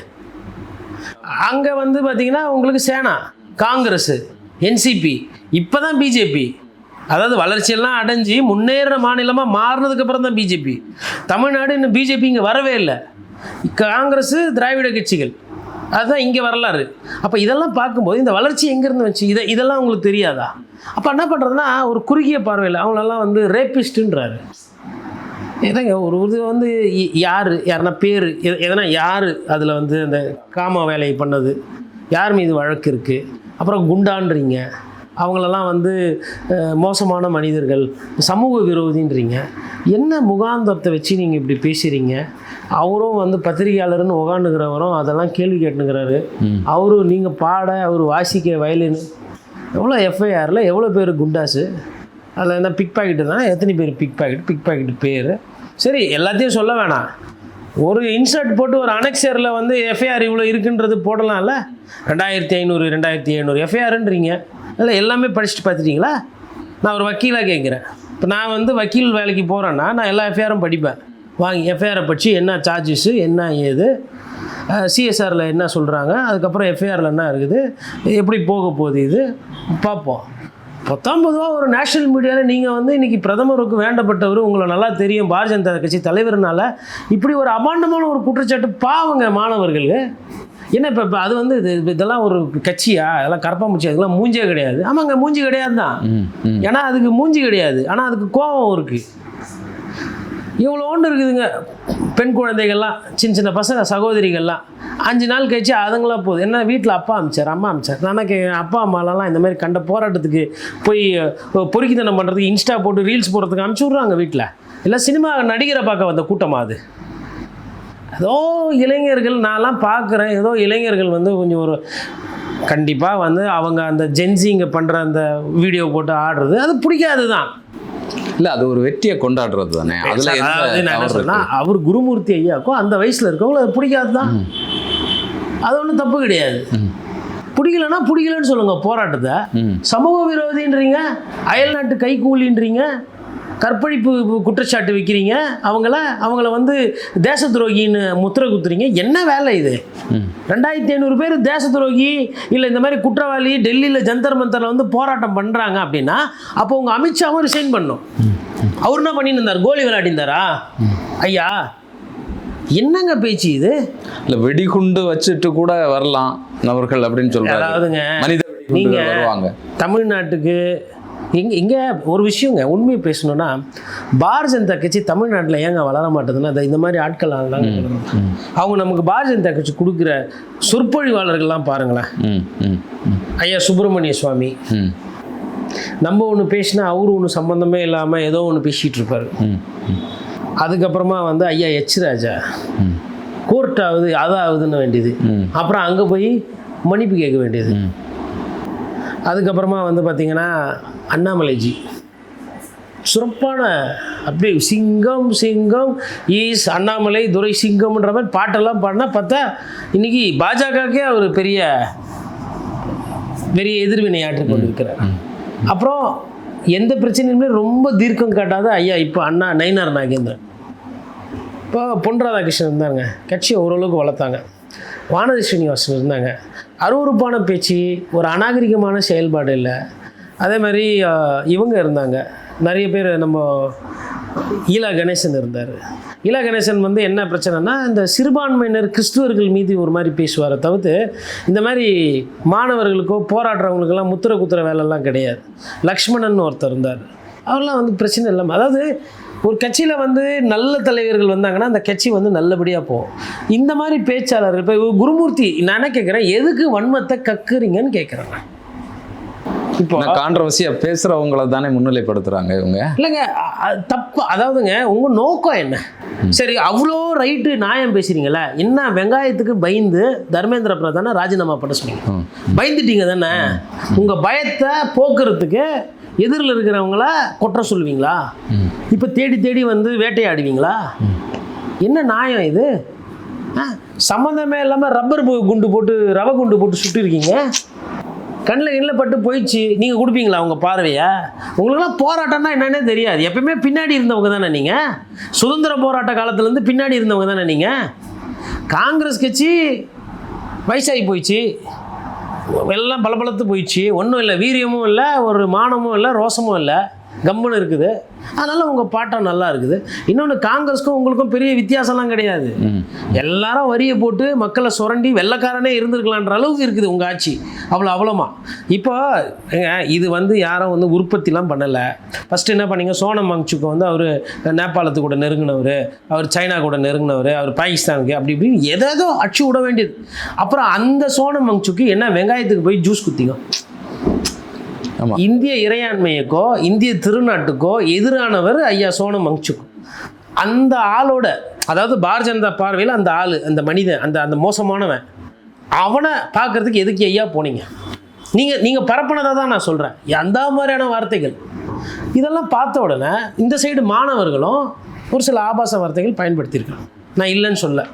Speaker 2: அங்கே வந்து பார்த்திங்கன்னா உங்களுக்கு சேனா, காங்கிரஸ், என்சிபி, இப்போ தான் பிஜேபி. அதாவது வளர்ச்சியெல்லாம் அடைஞ்சி முன்னேற மாநிலமாக மாறினதுக்கப்புறம் தான் பிஜேபி. தமிழ்நாடு இன்னும் பிஜேபி இங்கே வரவே இல்லை. காங்கிரஸ், திராவிட கட்சிகள், அதுதான் இங்கே வரலாறு. அப்போ இதெல்லாம் பார்க்கும்போது இந்த வளர்ச்சி எங்கேருந்து வச்சு இதெல்லாம் உங்களுக்கு தெரியாதா? அப்போ என்ன பண்ணுறதுன்னா ஒரு குறுகிய பார்வையில் அவங்களெல்லாம் வந்து ரேப்பிஸ்ட்டுன்றாரு. எதாங்க ஒரு இது வந்து யாருன்னா பேர் எதனா யார் அதில் வந்து அந்த காம வேலையை பண்ணது, யார் மீது வழக்கு இருக்குது, அப்புறம் குண்டான்றீங்க, அவங்களெல்லாம் வந்து மோசமான மனிதர்கள், சமூக விரோதின்றீங்க. என்ன முகாந்தரத்தை வச்சு நீங்கள் இப்படி பேசுகிறீங்க? அவரும் வந்து பத்திரிகையாளர்னு உகாண்டுக்கிறவரும் அதெல்லாம் கேள்வி கேட்டுனுக்கிறாரு. அவரும் நீங்கள் பாட, அவர் வாசிக்க வயலின்னு. எவ்வளோ எஃப்ஐஆரில் எவ்வளோ பேர் குண்டாஸு, அதில் என்ன பிக் பாக்கெட்டு தானே, எத்தனை பேர் பிக் பாக்கெட்டு பேர். சரி, எல்லாத்தையும் சொல்ல வேணாம், ஒரு இன்சர்ட் போட்டு ஒரு அனெக்சரில் வந்து எஃப்ஐஆர் இவ்வளோ இருக்குன்றது போடலாம்ல. 2500 2700 எஃப்ஐஆருன்றீங்க. இல்லை எல்லாமே படிச்சுட்டு பார்த்துட்டிங்களா? நான் ஒரு வக்கீலாக கேட்குறேன். இப்போ நான் வந்து வக்கீல் வேலைக்கு போகிறேன்னா நான் எல்லா எஃப்ஐஆரும் படிப்பேன். வாங்கி எஃப்ஐஆரை படித்து என்ன சார்ஜஸ்ஸு, என்ன ஏது, சிஎஸ்ஆரில் என்ன சொல்கிறாங்க, அதுக்கப்புறம் எஃப்ஐஆரில் என்ன இருக்குது, எப்படி போக போகுது இது பார்ப்போம். 19 ஒரு நேஷனல் மீடியாவில் நீங்கள் வந்து இன்றைக்கி பிரதமருக்கு வேண்டப்பட்டவர், உங்களை நல்லா தெரியும் பாரதிய ஜனதா கட்சி தலைவர்னால இப்படி ஒரு அபாண்டமான ஒரு குற்றச்சாட்டு பாவங்க மாணவர்களுக்கு. என்ன இப்போ அது வந்து இதெல்லாம் ஒரு கட்சியா, அதெல்லாம் கரப்பாம்பூச்சி, அதெல்லாம் மூஞ்சே கிடையாது. ஆமாங்க, மூஞ்சி கிடையாது தான். ஏன்னா அதுக்கு மூஞ்சி கிடையாது, ஆனால் அதுக்கு கோபம் இருக்குது. இவ்வளோ ஒன்று இருக்குதுங்க. பெண் குழந்தைகள்லாம், சின்ன சின்ன பசங்க சகோதரிகள்லாம் 5 நாள் கழிச்சு அதுங்களாம் போகுது. என்ன வீட்டில் அப்பா அமிச்சார், அம்மா அமிச்சார். எனக்கு அப்பா அம்மாலாம் இந்த மாதிரி கண்ட போராட்டத்துக்கு போய் பொறுக்கித்தனம் பண்ணுறதுக்கு, இன்ஸ்டா போட்டு ரீல்ஸ் போடுறதுக்கு அனுப்பிச்சி விட்றாங்க வீட்டில். இல்லை சினிமா நடிகரை பார்க்க வந்த கூட்டமாக அது. ஏதோ இளைஞர்கள் நான்லாம் பார்க்குறேன், ஏதோ இளைஞர்கள் வந்து கொஞ்சம் ஒரு கண்டிப்பாக வந்து அவங்க அந்த ஜென்சிங்க பண்ணுற அந்த வீடியோ போட்டு ஆடுறது அது பிடிக்காது தான்.
Speaker 1: இல்லை, அது ஒரு வெற்றியை கொண்டாடுறது தானே. அதில்
Speaker 2: என்ன சொன்னால், அவர் குருமூர்த்தி ஐயாவுக்கும் அந்த வயசில் இருக்கவங்களும் அது பிடிக்காது தான். அது ஒன்றும் தப்பு கிடையாது. பிடிக்கலன்னா பிடிக்கலன்னு சொல்லுங்க போராட்டத்தை. சமூக விரோதின்றீங்க, அயல்நாட்டு கைக்கூலின்றீங்க, கற்பழிப்பு குற்றச்சாட்டு வைக்கிறீங்க, அவங்கள வந்து தேச துரோகின்னு முத்திரை குத்துறீங்க. என்ன வேலை இது? 2500 பேர் தேச துரோகி இல்லை இந்த மாதிரி குற்றவாளி டெல்லியில் ஜந்தர் மந்தரில் வந்து போராட்டம் பண்ணுறாங்க அப்படின்னா அப்போ உங்கள் அமித்ஷாவும் ரிசைன் பண்ணணும். அவர் என்ன பண்ணிட்டு இருந்தார்? கோலி விளையாடிந்தாரா ஐயா? என்னங்க பேச்சு இது?
Speaker 1: இல்லை, வெடிகுண்டு வச்சுட்டு கூட வரலாம் அவர்கள் அப்படின்னு சொல்றாங்க.
Speaker 2: அதாவதுங்க,
Speaker 1: மனித
Speaker 2: நீங்கள்
Speaker 1: வருவாங்க தமிழ்நாட்டுக்கு.
Speaker 2: இங்கே ஒரு விஷயங்க, உண்மையை பேசணுன்னா, பாரதிய ஜனதா கட்சி தமிழ்நாட்டில் ஏங்க வளர மாட்டேதுன்னா இந்த மாதிரி ஆட்கள் தாங்க. அவங்க நமக்கு பாரதிய ஜனதா கட்சி கொடுக்குற சொற்பொழிவாளர்கள்லாம் பாருங்களேன். ஐயா சுப்பிரமணிய சுவாமி நம்ம ஒன்று பேசினா அவரு ஒன்று சம்மந்தமே இல்லாமல் ஏதோ ஒன்று பேசிகிட்டு இருப்பார். அதுக்கப்புறமா வந்து ஐயா எச் ராஜா கோர்ட் ஆகுது அதாகுதுன்னு வேண்டியது, அப்புறம் அங்கே போய் மன்னிப்பு கேட்க வேண்டியது. அதுக்கப்புறமா வந்து பார்த்திங்கன்னா அண்ணாமலைஜி சிறப்பான அப்படியே சிங்கம் சிங்கம் ஈஸ் அண்ணாமலை துரை சிங்கம்ன்ற மாதிரி பாட்டெல்லாம் பாடினா பார்த்தா இன்றைக்கி பாஜகவுக்கே அவர் பெரிய பெரிய எதிர்வினை ஆற்றிக் கொண்டிருக்கிறார். அப்புறம் எந்த பிரச்சனையுமே ரொம்ப தீர்க்கம் காட்டாத ஐயா இப்போ அண்ணா நயினார் நாகேந்திரன், இப்போ பொன் ராதாகிருஷ்ணன் இருந்தாங்க, கட்சியை ஓரளவுக்கு வளர்த்தாங்க. வானதி ஸ்ரீனிவாசன் இருந்தாங்க, அருவருப்பான பேச்சு, ஒரு அநாகரிகமான செயல்பாடு இல்லை. அதே மாதிரி இவங்க இருந்தாங்க நிறைய பேர். நம்ம ஈலா கணேசன் இருந்தார். ஈலா கணேசன் வந்து என்ன பிரச்சனைனா, இந்த சிறுபான்மையினர் கிறிஸ்துவர்கள் மீது ஒரு மாதிரி பேசுவாரை தவிர்த்து இந்த மாதிரி மாணவர்களுக்கோ போராடுறவங்களுக்கெல்லாம் முத்திர குத்துற வேலைலாம் கிடையாது. லக்ஷ்மணன் ஒருத்தர் இருந்தார், அவரெல்லாம் வந்து பிரச்சனை இல்லாமல், அதாவது ஒரு கட்சியில் வந்து நல்ல தலைவர்கள் வந்தாங்கன்னா அந்த கட்சி வந்து நல்லபடியாக போகும். இந்த மாதிரி பேச்சாளர்கள் இப்போ குருமூர்த்தி, நான் என்ன கேட்குறேன், எதுக்கு வன்மத்தை கக்குறீங்கன்னு கேட்குறேன். இப்போ
Speaker 1: கான்ட்ரவர்சியாக பேசுகிறவங்கள தானே முன்னிலைப்படுத்துகிறாங்க இவங்க.
Speaker 2: இல்லைங்க, தப்பு. அதாவதுங்க உங்கள் நோக்கம் என்ன? சரி, அவ்வளோ ரைட்டு நியாயம் பேசுகிறீங்களே, என்ன வெங்காயத்துக்கு பயந்து தர்மேந்திர பிரதானை ராஜினாமா பண்ண சொன்னீங்க? பயந்துட்டீங்க தானே. உங்கள் பயத்தை போக்குறதுக்கு எதிரில் இருக்கிறவங்கள குற்றம் சொல்லுவீங்களா? இப்போ தேடி தேடி வந்து வேட்டையாடுவீங்களா? என்ன நியாயம் இது? சம்மந்தமே இல்லாமல் ரப்பர் குண்டு போட்டு ரவை குண்டு போட்டு சுட்டிருக்கீங்க. கண்ணில் பட்டு போயிடுச்சு, நீங்கள் கொடுப்பீங்களா அவங்க பார்வையா? உங்களுக்கெல்லாம் போராட்டம்னா என்னன்னே தெரியாது. எப்பயுமே பின்னாடி இருந்தவங்க தானே நீங்கள். சுதந்திர போராட்ட காலத்துலேருந்து பின்னாடி இருந்தவங்க தானே நீங்கள். காங்கிரஸ் கட்சி வயசாகி போயிடுச்சு, எல்லாம் பலபலத்து போயிடுச்சு, ஒன்றும் இல்லை, வீரியமும் இல்லை, ஒரு மானமும் இல்லை, ரோசமும் இல்லை, கம்முன்னு இருக்குது. அதனால் உங்கள் பாட்டம் நல்லா இருக்குது. இன்னொன்று, காங்கிரஸுக்கும் உங்களுக்கும் பெரிய வித்தியாசம்லாம் கிடையாது. எல்லாரும் வரியை போட்டு மக்களை சுரண்டி வெள்ளைக்காரனே இருந்திருக்கலான்ற அளவுக்கு இருக்குது உங்கள் ஆட்சி. அவ்வளோமா இப்போ இது வந்து யாரும் வந்து உற்பத்திலாம் பண்ணலை. ஃபஸ்ட்டு என்ன பண்ணீங்க, சோனம் வாங்சுக்கு வந்து அவர் நேபாளத்து கூட நெருங்கினவர், அவர் சைனா கூட நெருங்கினவர், அவர் பாகிஸ்தானுக்கு அப்படி இப்படின்னு எதோ அச்சு விட வேண்டியது. அப்புறம் அந்த சோனம் வாங்சுக்கு என்ன வெங்காயத்துக்கு போய் ஜூஸ் குத்திங்க. இந்திய இறையாண்மைக்கோ இந்திய திருநாட்டுக்கோ எதிரானவர் ஐயா சோனம் வாங்சுக். அந்த ஆளோட, அதாவது பாரதிய ஜனதா பார்வையில் அந்த ஆள், அந்த மனிதன், அந்த மோசமானவன், அவனை பார்க்கறதுக்கு எதுக்கு ஐயா போனீங்க? நீங்கள் பரப்புனதாக தான் நான் சொல்கிறேன். அந்த மாதிரியான வார்த்தைகள் இதெல்லாம் பார்த்த உடனே இந்த சைடு மாணவர்களும் ஒரு சில ஆபாச வார்த்தைகள் பயன்படுத்தியிருக்காங்க. நான் இல்லைன்னு சொல்ல.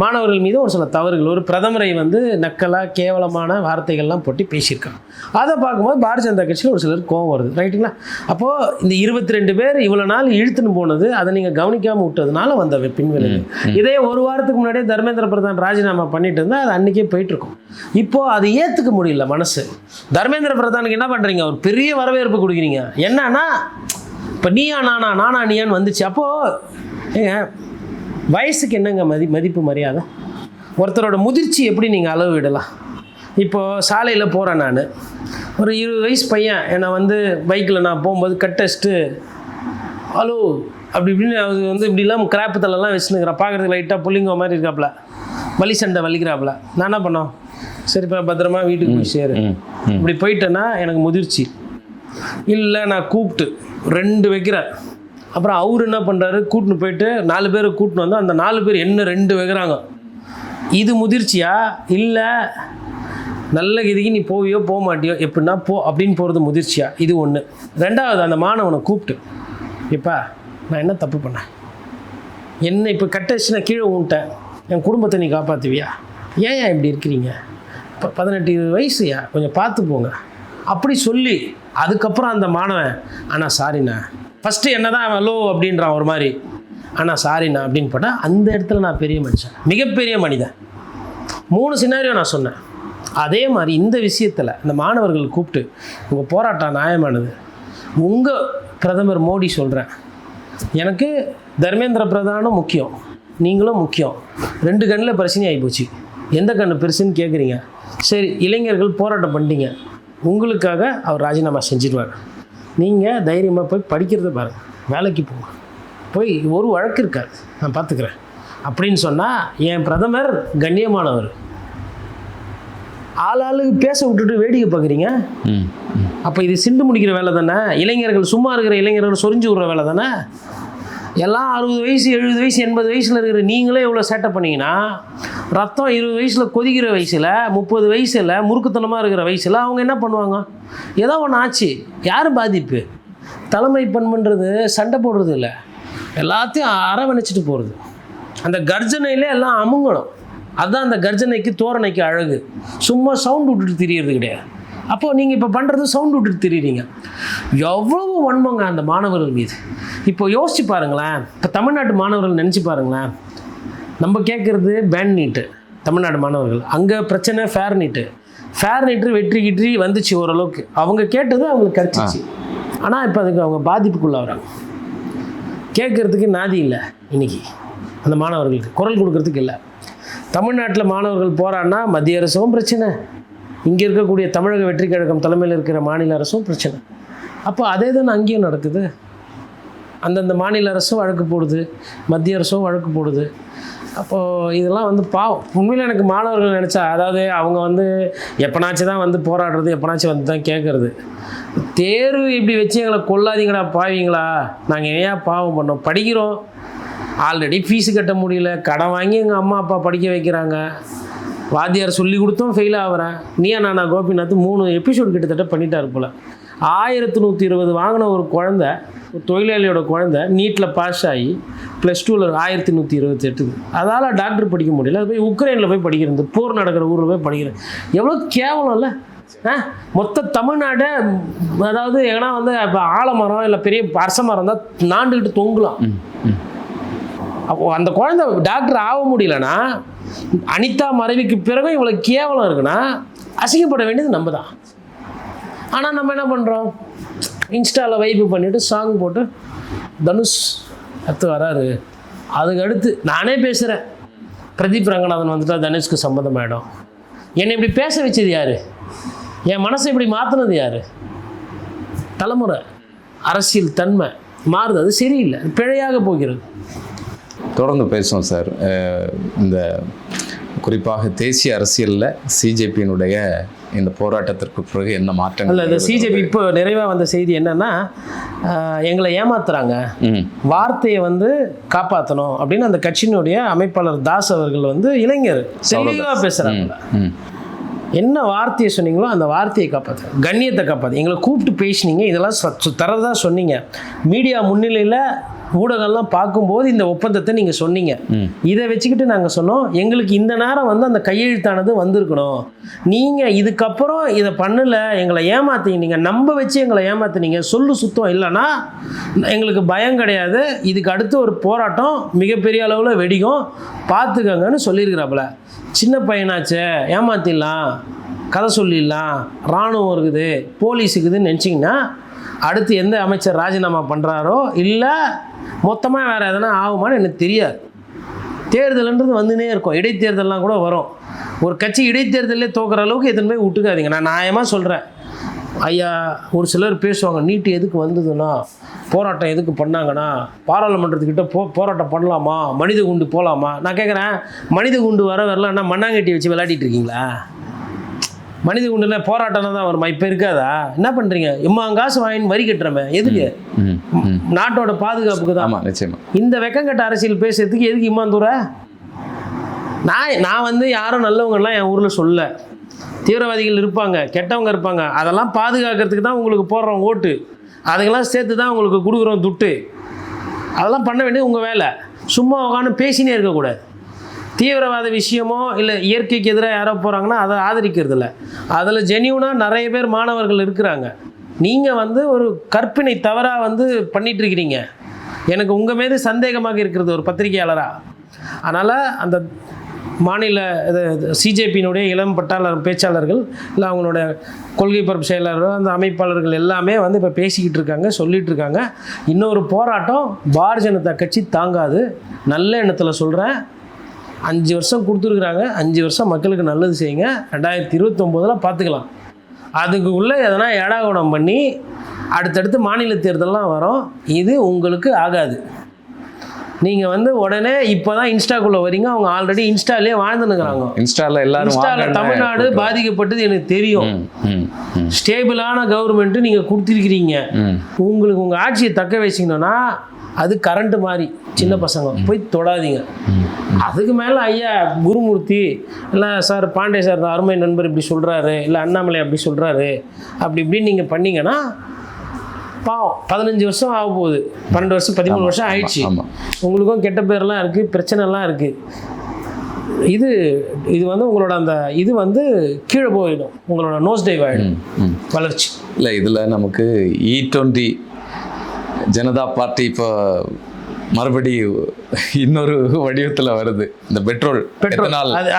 Speaker 2: மாணவர்கள் மீது ஒரு சில தவறுகள், ஒரு பிரதமரை வந்து நக்கலாக கேவலமான வார்த்தைகள்லாம் போட்டு பேசியிருக்காங்க. அதை பார்க்கும்போது பாரதிய ஜனதா கட்சியில் ஒரு சிலர் கோவம் வருது, ரைட்டுங்களா? அப்போது இந்த 22 பேர் இவ்வளோ நாள் இழுத்துன்னு போனது, அதை நீங்கள் கவனிக்காமல் விட்டதுனால வந்த பின்விளைவு. இதே ஒரு வாரத்துக்கு முன்னாடியே தர்மேந்திர பிரதான் ராஜினாமா பண்ணிட்டு இருந்தால் அது அன்றைக்கே போயிட்டுருக்கும். இப்போது அது ஏற்றுக்க முடியல மனசு. தர்மேந்திர பிரதானுக்கு என்ன பண்ணுறீங்க, ஒரு பெரிய வரவேற்பு கொடுக்குறீங்க. என்னன்னா இப்போ நீயா நானா நீயான்னு வந்துச்சு. அப்போது ஏங்க வயசுக்கு என்னங்க மதிப்பு மரியாதை? ஒருத்தரோட முதிர்ச்சி எப்படி நீங்கள் அளவு விடலாம்? இப்போது சாலையில் போகிறேன், நான் ஒரு 20 வயசு பையன் என்னை வந்து பைக்கில் நான் போகும்போது கட்டடிச்சிட்டு ஹலோ அப்படி இப்படின்னு அது வந்து இப்படிலாம் கிராப்பு தலெல்லாம் வச்சுன்னுக்கிறேன், பார்க்குறதுக்கு லைட்டாக புள்ளிங்க மாதிரி இருக்காப்புல, வலி சண்டை வலிக்கிறாப்புல. நான் என்ன பண்ணோம், சரிப்பா பத்திரமா வீட்டுக்கு போய் சேரு, இப்படி போயிட்டேன்னா எனக்கு முதிர்ச்சி இல்லை. நான் கூப்பிட்டு 2 வைக்கிறேன், அப்புறம் அவர் என்ன பண்ணுறாரு, கூட்டின்னு போயிட்டு 4 பேரை கூட்டின்னு வந்து அந்த 4 பேர் என்ன 2 வைக்கிறாங்க. இது முதிர்ச்சியா? இல்லை நல்ல கதிக்கு நீ போவியோ போக மாட்டியோ எப்படின்னா போ அப்படின்னு போகிறது முதிர்ச்சியா? இது ஒன்று. 2வது, அந்த மாணவனை கூப்பிட்டு, இப்பா நான் என்ன தப்பு பண்ணேன், என்ன இப்போ கட்டடிச்சு நான் கீழே ஊன்ட்டேன், என் குடும்பத்தை நீ காப்பாற்றுவியா, ஏன் இப்படி இருக்கிறீங்க, இப்போ 18-20 வயசுயா, கொஞ்சம் பார்த்து போங்க அப்படி சொல்லி, அதுக்கப்புறம் அந்த மாணவன் அண்ணா சாரிண்ணா, ஃபஸ்ட்டு என்ன தான் அவன் லோ அப்படின்றான் ஒரு மாதிரி, அண்ணா சாரிண்ணா அப்படின்னு போட்டால் அந்த இடத்துல நான் பெரிய மனுஷன், மிகப்பெரிய மனிதன். 3 சினாரியோ நான் சொன்னேன். அதே மாதிரி இந்த விஷயத்தில் இந்த மாணவர்கள் கூப்பிட்டு, உங்கள் போராட்டம் நியாயமானது, உங்கள் பிரதமர் மோடி சொல்கிறேன், எனக்கு தர்மேந்திர பிரதானும் முக்கியம், நீங்களும் முக்கியம், 2 கண்ணில் பிரச்சனை ஆகிப்போச்சு, எந்த கண்ணு பெருசுன்னு கேட்குறீங்க. சரி, இளைஞர்கள் போராட்டம் பண்ணிட்டீங்க, உங்களுக்காக அவர் ராஜினாமா செஞ்சிடுவார், நீங்கள் தைரியமாக போய் படிக்கிறத பாருங்கள், வேலைக்கு போங்க, போய் ஒரு வழக்கு இருக்காது, நான் பார்த்துக்கிறேன் அப்படின்னு சொன்னால் என் பிரதமர் கண்ணியமானவர். ஆளுக்கு பேச விட்டுட்டு வேடிக்கை பார்க்குறீங்க. அப்போ இது சிண்டு முடிக்கிற வேலை தானே? இளைஞர்கள், சும்மா இருக்கிற இளைஞர்கள் சொரிஞ்சு விடுற வேலை தானே? எல்லாம் 60 வயசு 70 வயசு 80 வயசில் இருக்கிற நீங்களே இவ்வளோ சேட்டை பண்ணிங்கன்னா, ரத்தம் 20 வயசில் கொதிக்கிற வயசில், 30 வயசில் முறுக்குத்தனமாக இருக்கிற வயசில் அவங்க என்ன பண்ணுவாங்க? ஏதோ ஒன்று ஆச்சு, யார் பாதிப்பு? தலைமை பண்புன்றது சண்டை போடுறது இல்லை, எல்லாத்தையும் அரவணைச்சிட்டு போகிறது. அந்த கர்ஜனையிலே எல்லாம் அமுங்கணும். அதுதான் அந்த கர்ஜனைக்கு தோரணைக்கு அழகு. சும்மா சவுண்ட் விட்டுட்டு திரியிறது கிடையாது. அப்போது நீங்கள் இப்போ பண்ணுறது சவுண்ட் விட்டுட்டு திரியிறீங்க. எவ்வளவு வன்மங்க அந்த மாணவர்கள் மீது. இப்போ யோசிச்சு பாருங்களேன், இப்போ தமிழ்நாட்டு மாணவர்கள் நினச்சி பாருங்களேன், நம்ம கேட்குறது பேண்ட் நீட்டு, தமிழ்நாடு மாணவர்கள் அங்கே பிரச்சனை ஃபேர் நீட்டு வெற்றி கிற்றி வந்துச்சு ஓரளவுக்கு, அவங்க கேட்டது அவங்களுக்கு கிடச்சிச்சு. ஆனால் இப்போ அதுக்கு அவங்க பாதிப்புக்குள்ளாகிறாங்க. கேட்குறதுக்கு நாதி இல்லை, இன்றைக்கி அந்த மாணவர்களுக்கு குரல் கொடுக்கறதுக்கு இல்லை. தமிழ்நாட்டில் மாணவர்கள் போராடினா மத்திய அரசும் பிரச்சனை, இங்கே இருக்கக்கூடிய தமிழக வெற்றி கழகம் தலைமையில் இருக்கிற மாநில அரசும் பிரச்சனை. அப்போ அதே தான் அங்கேயும் நடக்குது. அந்தந்த மாநில அரசும் வழக்கு போடுது, மத்திய அரசும் வழக்கு போடுது. அப்போது இதெல்லாம் வந்து பாவம். உண்மையில் எனக்கு மாணவர்கள் நினச்சா, அதாவது அவங்க வந்து எப்போனாச்சும் தான் வந்து போராடுறது, எப்போனாச்சும் வந்து தான் கேட்குறது. தேர்வு இப்படி வச்சு எங்களை கொல்லாதீங்கடா பாவீங்களா, நாங்கள் ஏன் பாவம் பண்ணோம், படிக்கிறோம், ஆல்ரெடி ஃபீஸு கட்ட முடியல, கடன் வாங்கி எங்கள் அம்மா அப்பா படிக்க வைக்கிறாங்க, வாத்தியார் சொல்லி கொடுத்தும் ஃபெயில் ஆகிறேன். நீயா நானா கோபிநாத் 3 எபிசோடு கிட்டத்தட்ட பண்ணிட்டார் போல். 1120 வாங்கின ஒரு குழந்தை, ஒரு தொழிலாளியோட குழந்தை நீட்டில் பாஸ் ஆகி +2ல் 1128. அதால் டாக்டர் படிக்க முடியல, அது போய் உக்ரைனில் போய் படிக்கிறது, போர் நடக்கிற ஊரில் போய் படிக்கிறது. எவ்வளோ கேவலம் இல்லை? மொத்த தமிழ்நாடை, அதாவது எங்கன்னா வந்து இப்போ ஆலமரம் இல்லை பெரிய அரச மரம் தான் நாண்டுக்கிட்டு தொங்கலாம். அப்போ அந்த குழந்தை டாக்டர் ஆக முடியலன்னா, அனிதா மறைவுக்கு பிறகும் இவ்வளோ கேவலம் இருக்குன்னா அசிங்கப்பட வேண்டியது நம்ம தான். ஆனால் நம்ம என்ன பண்ணுறோம், இன்ஸ்டாவில் வைப்பு பண்ணிவிட்டு சாங் போட்டு தனுஷ் அடுத்து வராரு, அதுக்கு அடுத்து நானே பேசுகிறேன், பிரதீப் ரங்கநாதன் வந்துட்டா தனுஷ்க்கு சம்மந்தம் ஆகிடும். என்னை இப்படி பேச வச்சது யார்? என் மனசை இப்படி மாற்றினது யார்? தலைமுறை அரசியல் தன்மை மாறுது, அது சரியில்லை, பிழையாக போகிறது.
Speaker 1: தொடர்ந்து பேசுவோம் சார். இந்த குறிப்பாக தேசிய அரசியலில் சிஜேபியினுடைய இந்த போராட்டத்திற்கு பிறகு என்ன மாற்றங்கள்?
Speaker 2: இல்லை, இந்த சிஜேபி இப்போ நிறைவாக வந்த செய்தி என்னென்னா, எங்களை ஏமாத்துறாங்க, வார்த்தையை வந்து காப்பாற்றணும் அப்படின்னு அந்த கட்சியினுடைய அமைப்பாளர் தாஸ் அவர்கள் வந்து இளைஞர் தெளிவாக பேசுகிறாங்க. என்ன வார்த்தையை சொன்னீங்களோ அந்த வார்த்தையை காப்பாற்று, கண்ணியத்தை காப்பாற்று, எங்களை கூப்பிட்டு பேசினீங்க, இதெல்லாம் தரதாக சொன்னீங்க, மீடியா முன்னிலையில் ஊடகம்லாம் பார்க்கும்போது இந்த ஒப்பந்தத்தை நீங்கள் சொன்னீங்க. இதை வச்சுக்கிட்டு நாங்கள் சொன்னோம், எங்களுக்கு இந்த நேரம் வந்து அந்த கையெழுத்தானது வந்திருக்கணும். நீங்கள் இதுக்கப்புறம் இதை பண்ணலை, எங்களை ஏமாற்றினீங்க, நம்ப வச்சு எங்களை ஏமாற்றினீங்க, சொல்லு சுத்தம் இல்லைன்னா எங்களுக்கு பயம் கிடையாது, இதுக்கு அடுத்து ஒரு போராட்டம் மிகப்பெரிய அளவில் வெடிக்கும், பார்த்துக்கங்கன்னு சொல்லியிருக்கிறாப்புல. சின்ன பையனாச்சே, ஏமாற்றிடலாம், கதை சொல்லிடலாம், இராணுவம் இருக்குது, போலீஸ் இருக்குதுன்னு நினச்சிங்கன்னா அடுத்து எந்த அமைச்சர் ராஜினாமா பண்ணுறாரோ இல்லை மொத்தமாக வேறு எதனா ஆகுமான்னு எனக்கு தெரியாது. தேர்தல்ன்றது வந்துனே இருக்கும், இடைத்தேர்தல்லாம் கூட வரும். ஒரு கட்சி இடைத்தேர்தலே தோக்குற அளவுக்கு எத்தனை போய் விட்டுக்காதீங்க. நான் நியாயமாக சொல்கிறேன். ஐயா ஒரு சிலர் பேசுவாங்க, நீட்டு எதுக்கு வந்ததுன்னா, போராட்டம் எதுக்கு பண்ணாங்கன்னா, பாராளுமன்றத்துக்கிட்ட போராட்டம் பண்ணலாமா, மனித குண்டு போகலாமா? நான் கேட்குறேன், மனித குண்டு வரலன்னா மண்ணாங்கட்டி வச்சு விளையாடிட்டு இருக்கீங்களா? மனித குண்டுல போராட்டம் தான் வருமா? இப்போ இருக்காதா? என்ன பண்ணுறீங்க? காசு வாங்கி வரி கட்டுறமே எதுக்கு? நாட்டோட பாதுகாப்புக்கு தான். இந்த வெக்கங்கட்ட அரசியல் பேசுறதுக்கு எதுக்கு இம்மாந்தூர? நான் வந்து யாரும் நல்லவங்கலாம் என் ஊரில் சொல்ல, தீவிரவாதிகள் இருப்பாங்க, கெட்டவங்க இருப்பாங்க, அதெல்லாம் பாதுகாக்கிறதுக்கு தான் உங்களுக்கு போடுறோம் ஓட்டு, அதுக்கெல்லாம் சேர்த்து தான் உங்களுக்கு கொடுக்குறோம் துட்டு. அதெல்லாம் பண்ண வேண்டியது உங்கள் வேலை. சும்மா உட்காந்து பேசினே இருக்கக்கூடாது. தீவிரவாத விஷயமோ இல்லை இயற்கைக்கு எதிராக யாரோ போகிறாங்கன்னா அதை ஆதரிக்கிறது இல்லை. அதில் ஜென்யூனாக நிறைய பேர் மாணவர்கள் இருக்கிறாங்க. நீங்கள் வந்து ஒரு கற்பினை தவறாக வந்து பண்ணிகிட்ருக்கிறீங்க. எனக்கு உங்கள் மீது சந்தேகமாக இருக்கிறது ஒரு பத்திரிகையாளராக. அதனால் அந்த மாநில சிஜேபியினுடைய இளம் பேச்சாளர்கள் இல்லை அவங்களோட கொள்கை பரப்பு செயலாளர்கள், அந்த அமைப்பாளர்கள் எல்லாமே வந்து இப்போ பேசிக்கிட்டு இருக்காங்க, சொல்லிகிட்டு இருக்காங்க. இன்னொரு போராட்டம் பாரதிய ஜனதா கட்சி தாங்காது. நல்ல எண்ணத்தில் சொல்கிறேன். 5 வருஷம் கொடுத்துருக்குறாங்க, 5 வருஷம் மக்களுக்கு நல்லது செய்யுங்க. 2029 பார்த்துக்கலாம். அதுக்கு உள்ளே எதனா ஏடாகூடம் பண்ணி அடுத்தடுத்து மாநில தேர்தல்லாம் வரும். இது உங்களுக்கு ஆகாது. நீங்கள் வந்து உடனே இப்போ தான் இன்ஸ்டாக்குள்ளே வரீங்க. அவங்க ஆல்ரெடி இன்ஸ்டாலே வாழ்ந்துன்னுக்குறாங்க. இன்ஸ்டாவில் தமிழ்நாடு பாதிக்கப்பட்டது எனக்கு தெரியும். ஸ்டேபிளான கவர்மெண்ட்டு நீங்கள் கொடுத்துருக்கிறீங்க. உங்களுக்கு உங்கள் ஆட்சியை தக்க வச்சிங்கன்னா அது கரண்ட்டு மாதிரி சின்ன பசங்க போய் தொடாதீங்க. அதுக்கு மேலே ஐயா குருமூர்த்தி இல்லை சார் பாண்டே சார் அருமை நண்பர் இப்படி சொல்கிறாரு, இல்லை அண்ணாமலை அப்படி சொல்கிறாரு, அப்படி இப்படின்னு நீங்கள் பண்ணிங்கன்னா பாவம் 15 வருஷம் ஆக போகுது, 12 வருஷம் 13 வருஷம் ஆயிடுச்சு. உங்களுக்கும் கெட்ட பேர்லாம் இருக்குது, பிரச்சனைலாம் இருக்குது. இது வந்து உங்களோட அந்த இது வந்து கீழே போயிடும், உங்களோட நோஸ் டைவ் ஆகிடும் வளர்ச்சி.
Speaker 1: இல்லை இதில் நமக்கு E20 ஜனதா பார்ட்டி இப்போ மறுபடி இன்னொரு வடிவத்தில் வருது. இந்த பெட்ரோல்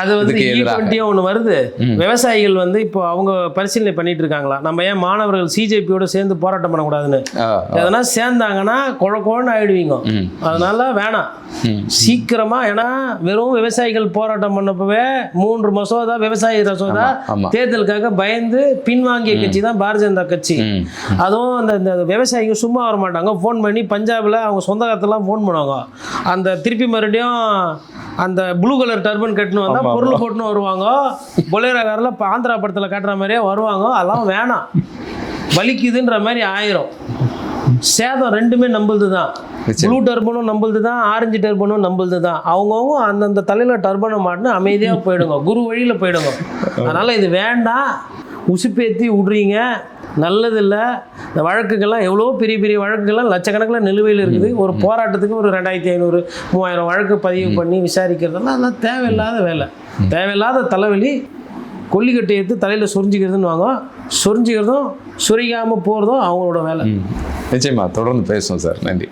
Speaker 2: அது வந்து E20 ஒன்று வருது. விவசாயிகள் வந்து இப்போ அவங்க பரிசீலனை பண்ணிட்டு இருக்காங்களா, நம்ம ஏன் மாணவர்கள் சிஜேபியோட சேர்ந்து போராட்டம் பண்ணக்கூடாதுன்னு. எதனா சேர்ந்தாங்கன்னா குழன்னு ஆயிடுவீங்க. அதனால வேணாம் சீக்கிரமா. ஏன்னா வெறும் விவசாயிகள் போராட்டம் பண்ணப்பவே 3 மசோதா விவசாய மசோதா தேர்தலுக்காக பயந்து பின்வாங்கிய கட்சி தான் பாரதிய ஜனதா கட்சி. அதுவும் அந்த விவசாயிகள் சும்மா வர மாட்டாங்க. ஃபோன் பண்ணி பஞ்சாபில் அவங்க சொந்த காலத்தெல்லாம் ஃபோன் பண்ணுவாங்க. அந்த திருப்பி மறுபடியும் அந்த ப்ளூ கலர் டர்பன் கட்டுன்னு வந்தால் பொருள் போட்டுன்னு வருவாங்க. பொலேரோ காரில் இப்போ ஆந்திரா படத்தில் காட்டுற மாதிரியே வருவாங்க. அதெல்லாம் வேணாம், வலிக்குதுன்ற மாதிரி ஆயிரும். சேதம் ரெண்டுமே நம்புது தான். ப்ளூ டர்பனும் நம்புது தான், ஆரஞ்சு டர்பனும் நம்புது தான். அவங்கவுங்க அந்தந்த தலையில் டர்பனை மாட்டினு அமைதியாக போயிடுங்க, குரு வழியில் போயிடுங்க. அதனால் இது வேண்டாம், உசுப்பேற்றி விட்றீங்க, நல்லதில்லை. இந்த வழக்குகள்லாம் எவ்வளோ பெரிய பெரிய வழக்குகள்லாம் லட்சக்கணக்கில் நிலுவையில் இருக்குது. ஒரு போராட்டத்துக்கு ஒரு 2500 3000 வழக்கு பதிவு பண்ணி விசாரிக்கிறதெல்லாம் அதெல்லாம் தேவையில்லாத வேலை, தேவையில்லாத தலைவலி. கொல்லிக்கட்டை எடுத்து தலையில் சொரிஞ்சிக்கிறதுன்னு வாங்க, சொரிஞ்சிக்கிறதும் சொரிக்காமல் போகிறதும் அவங்களோட வேலை.
Speaker 1: நிச்சயமாக தொடர்ந்து பேசுவோம் சார். நன்றி.